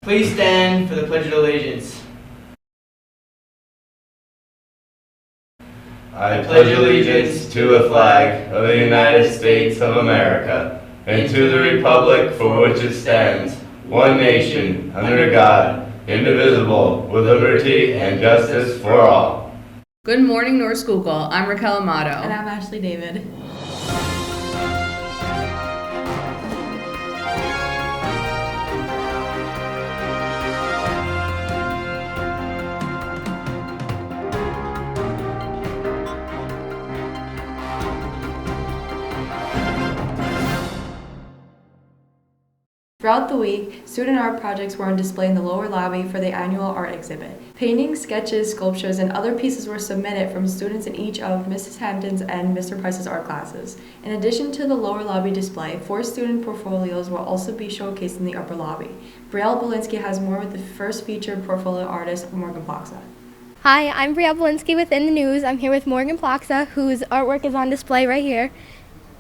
Please stand for the Pledge of Allegiance. I pledge allegiance to the flag of the United States of America and to the republic for which it stands, one nation, under God, indivisible, with liberty and justice for all. Good morning, North School Call. I'm Raquel Amato. And I'm Ashley David. Throughout the week, student art projects were on display in the lower lobby for the annual art exhibit. Paintings, sketches, sculptures, and other pieces were submitted from students in each of Mrs. Hampton's and Mr. Price's art classes. In addition to the lower lobby display, 4 student portfolios will also be showcased in the upper lobby. Brielle Belinsky has more with the first featured portfolio artist, Morgan Plaxa. Hi, I'm Brielle Belinsky with In the News. I'm here with Morgan Plaxa, whose artwork is on display right here.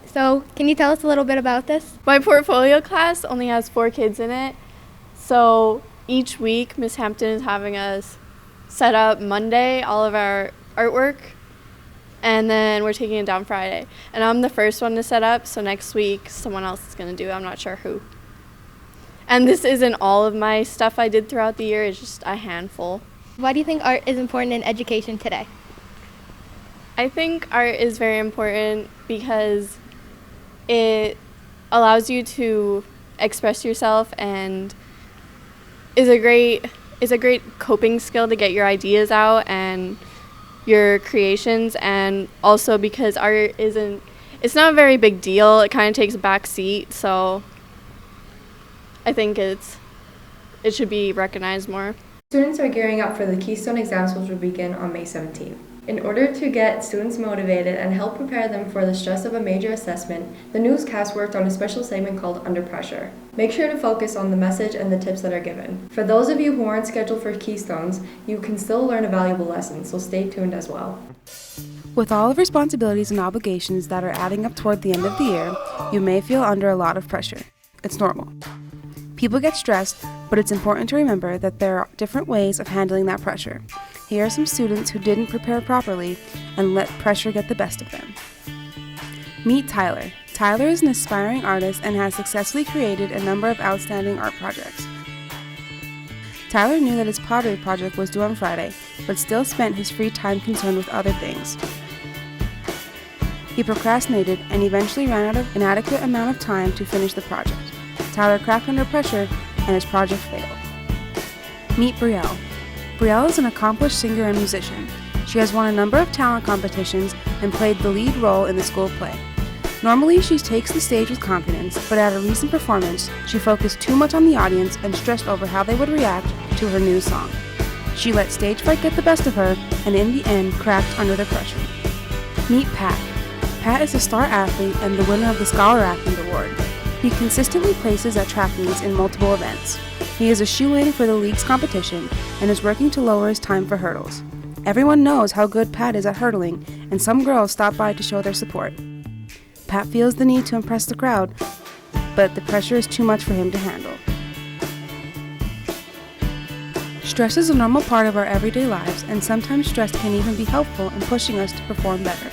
So, can you tell us a little bit about this? My portfolio class only has 4 kids in it. So each week, Miss Hampton is having us set up Monday all of our artwork, and then we're taking it down Friday. And I'm the first one to set up, so next week someone else is going to do it. I'm not sure who. And this isn't all of my stuff I did throughout the year, it's just a handful. Why do you think art is important in education today? I think art is very important because it allows you to express yourself and is a great coping skill to get your ideas out and your creations, and also because art it's not a very big deal. It kind of takes a back seat, so I think it should be recognized more. Students are gearing up for the Keystone exams, which will begin on May 17th. In order to get students motivated and help prepare them for the stress of a major assessment, the newscast worked on a special segment called Under Pressure. Make sure to focus on the message and the tips that are given. For those of you who aren't scheduled for Keystones, you can still learn a valuable lesson, so stay tuned as well. With all of responsibilities and obligations that are adding up toward the end of the year, you may feel under a lot of pressure. It's normal. People get stressed, but it's important to remember that there are different ways of handling that pressure. Here are some students who didn't prepare properly and let pressure get the best of them. Meet Tyler. Tyler is an aspiring artist and has successfully created a number of outstanding art projects. Tyler knew that his pottery project was due on Friday, but still spent his free time concerned with other things. He procrastinated and eventually ran out of an adequate amount of time to finish the project. Tyler cracked under pressure and his project failed. Meet Brielle. Brielle is an accomplished singer and musician. She has won a number of talent competitions and played the lead role in the school play. Normally, she takes the stage with confidence, but at a recent performance, she focused too much on the audience and stressed over how they would react to her new song. She let stage fright get the best of her, and in the end, cracked under the pressure. Meet Pat. Pat is a star athlete and the winner of the Scholar Athlete Award. He consistently places at track meets in multiple events. He is a shoe-in for the league's competition and is working to lower his time for hurdles. Everyone knows how good Pat is at hurdling, and some girls stop by to show their support. Pat feels the need to impress the crowd, but the pressure is too much for him to handle. Stress is a normal part of our everyday lives, and sometimes stress can even be helpful in pushing us to perform better.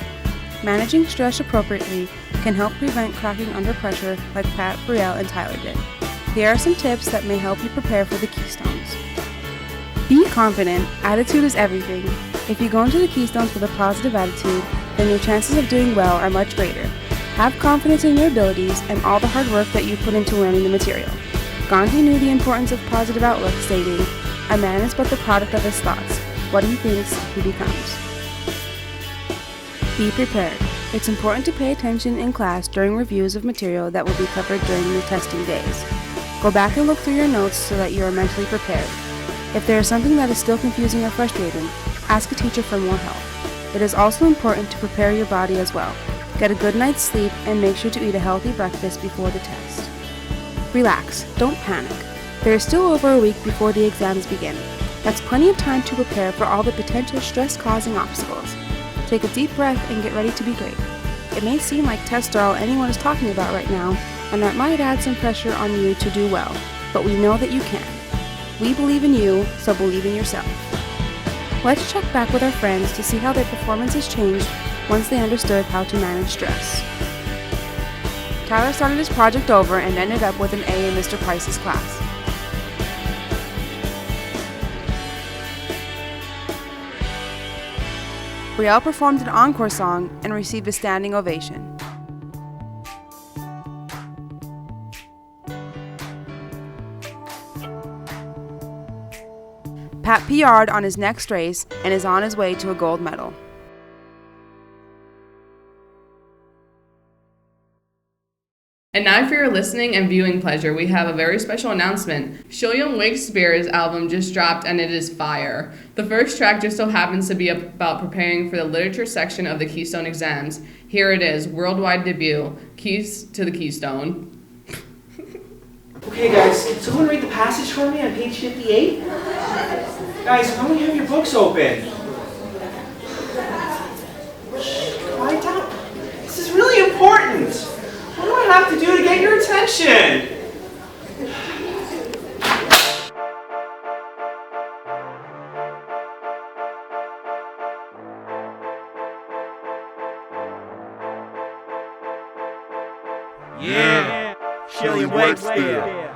Managing stress appropriately can help prevent cracking under pressure like Pat, Brielle, and Tyler did. Here are some tips that may help you prepare for the Keystones. Be confident. Attitude is everything. If you go into the Keystones with a positive attitude, then your chances of doing well are much greater. Have confidence in your abilities and all the hard work that you put into learning the material. Gandhi knew the importance of positive outlook, stating, "A man is but the product of his thoughts. What he thinks, he becomes." Be prepared. It's important to pay attention in class during reviews of material that will be covered during the testing days. Go back and look through your notes so that you are mentally prepared. If there is something that is still confusing or frustrating, ask a teacher for more help. It is also important to prepare your body as well. Get a good night's sleep and make sure to eat a healthy breakfast before the test. Relax, don't panic. There is still over a week before the exams begin. That's plenty of time to prepare for all the potential stress-causing obstacles. Take a deep breath and get ready to be great. It may seem like tests are all anyone is talking about right now, and that might add some pressure on you to do well, but we know that you can. We believe in you, so believe in yourself. Let's check back with our friends to see how their performances changed once they understood how to manage stress. Tyler started his project over and ended up with an A in Mr. Price's class. Brielle performed an encore song and received a standing ovation. Pat PR'd on his next race and is on his way to a gold medal. And now for your listening and viewing pleasure, we have a very special announcement. William Shakespeare's album just dropped and it is fire. The first track just so happens to be about preparing for the literature section of the Keystone exams. Here it is, worldwide debut, Keys to the Keystone. Okay, guys, can someone read the passage for me on page 58? Guys, why don't you have your books open? Shh, quiet down. This is really important. What do I have to do to get your attention? Yeah, William Shakespeare.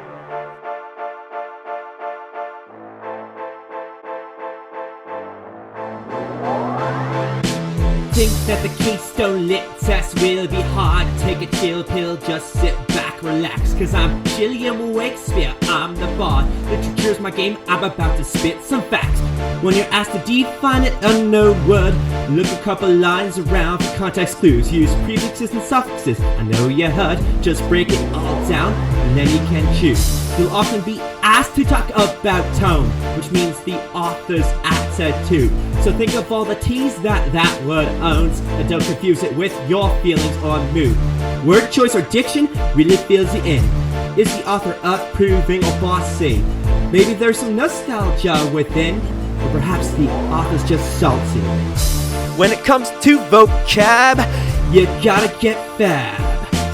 Think that the Keystone Lit test will be hard. Take a chill pill, just sit back, relax. Cause I'm William Shakespeare, I'm the bard. Literature's my game, I'm about to spit some facts. When you're asked to define an unknown word, look a couple lines around for context clues. Use prefixes and suffixes, I know you heard. Just break it all down, and then you can choose. You'll often be asked to talk about tone, which means the author's attitude. So think of all the T's that word owns, and don't confuse it with your feelings or mood. Word choice or diction really fills you in. Is the author approving or bossy? Maybe there's some nostalgia within, or perhaps the author's just salty. When it comes to vocab, you gotta get fab.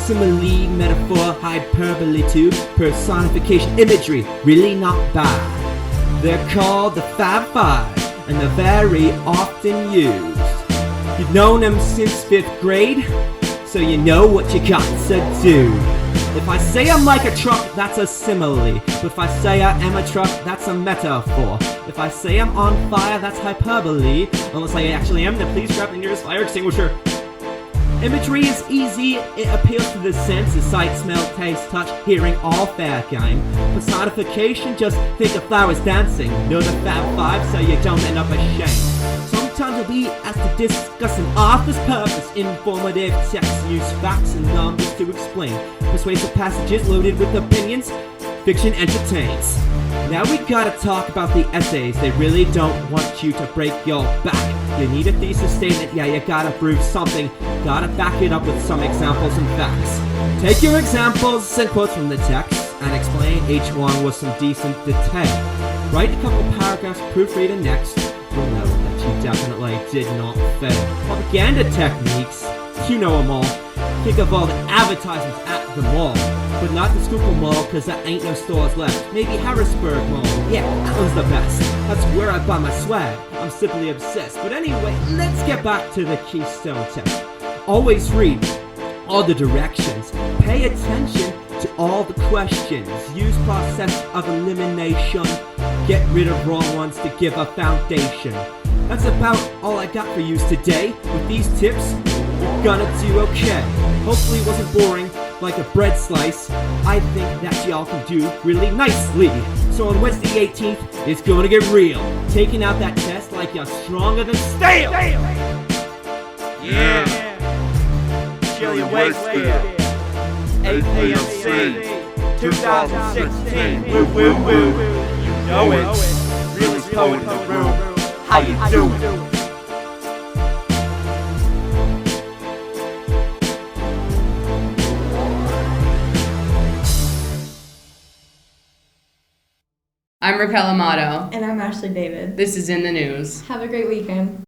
Simile, metaphor, hyperbole too, personification, imagery, really not bad. They're called the Fab Five, and they're very often used. You've known them since 5th grade, so you know what you got to do. If I say I'm like a truck, that's a simile. But if I say I am a truck, that's a metaphor. If I say I'm on fire, that's hyperbole. Unless I actually am, then please grab the nearest fire extinguisher. Imagery is easy, it appeals to the senses, sight, smell, taste, touch, hearing, all fair game. Personification, just think of flowers dancing. Know the Fab Five so you don't end up ashamed. Sometimes you'll be asked to discuss an author's purpose. Informative text, use facts and numbers to explain. Persuasive passages loaded with opinions. Fiction entertains. Now we gotta talk about the essays. They really don't want you to break your back. You need a thesis statement, yeah, you gotta prove something. Gotta back it up with some examples and facts. Take your examples and quotes from the text and explain each one with some decent detail. Write a couple paragraphs, proofread and next. You'll know that you definitely did not fail. Propaganda techniques, you know them all. Think of all the advertisements at the mall. But not the Schuylkill Mall, cause there ain't no stores left. Maybe Harrisburg Mall. Yeah, that was the best. That's where I buy my swag. I'm simply obsessed. But anyway, let's get back to the Keystone test. Always read all the directions. Pay attention to all the questions. Use process of elimination. Get rid of wrong ones to give a foundation. That's about all I got for you today. With these tips, you're gonna do okay. Hopefully it wasn't boring like a bread slice. I think that y'all can do really nicely. So on Wednesday 18th, it's gonna get real. Taking out that test like you're stronger than steel. Yeah, William Shakespeare. APMC 2016. Woo woo woo. You know it. Realest poet in the room. How you doing? I'm Raquel Amato. And I'm Ashley David. This is In the News. Have a great weekend.